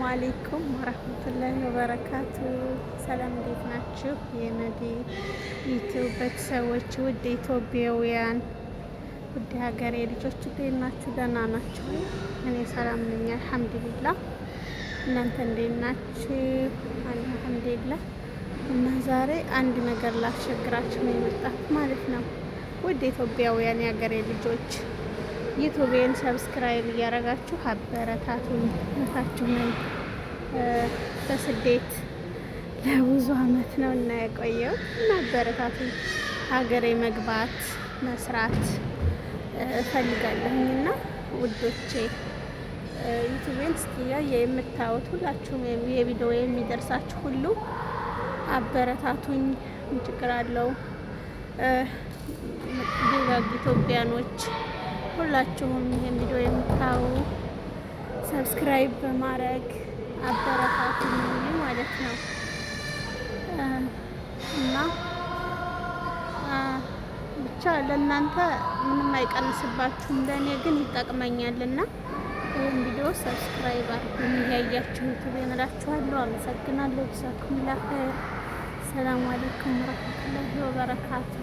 አለይኩም ወረህመቱላሂ ወበረካቱ። ሰላም እንዴት ናችሁ? የመዲ ዩቲዩብ ቤተሰቦች፣ ውድ ኢትዮጵያውያን፣ ውድ ሀገሬ ልጆች እንዴት ናችሁ? ደህና ናችሁ? እኔ ሰላም ነኝ አልሐምዱሊላህ። እናንተ እንዴት ናችሁ? አልሐምዱሊላህ። እና ዛሬ አንድ ነገር ላስቸግራችሁ ነው የመጣሁት ማለት ነው። ውድ ኢትዮጵያውያን የሀገሬ ልጆች ዩቱቤን ሰብስክራይብ እያደረጋችሁ አበረታቱኝ። እህታችሁን በስደት ለብዙ አመት ነው እና የቆየው እና አበረታቱኝ። ሀገሬ መግባት መስራት እፈልጋለሁኝ እና ውዶቼ ዩቱቤን እስኪ የምታዩት ሁላችሁም የቪዲዮ የሚደርሳችሁ ሁሉ አበረታቱኝ። ምን ችግር አለው? ደጋግ ኢትዮጵያኖች ሁላችሁም ይሄን ቪዲዮ የምታዩ ሰብስክራይብ በማድረግ አበረታቱኝ ማለት ነው እና ብቻ ለእናንተ ምንም አይቀንስባችሁም፣ ለእኔ ግን ይጠቅመኛልና ይህን ቪዲዮ ሰብስክራይብ አድርጉኝ እያያችሁት እላችኋለሁ። አመሰግናለሁ። ጀዛኩሙላህ ኸይር። ሰላም አለይኩም ወረህመቱላሂ ወበረካቱ።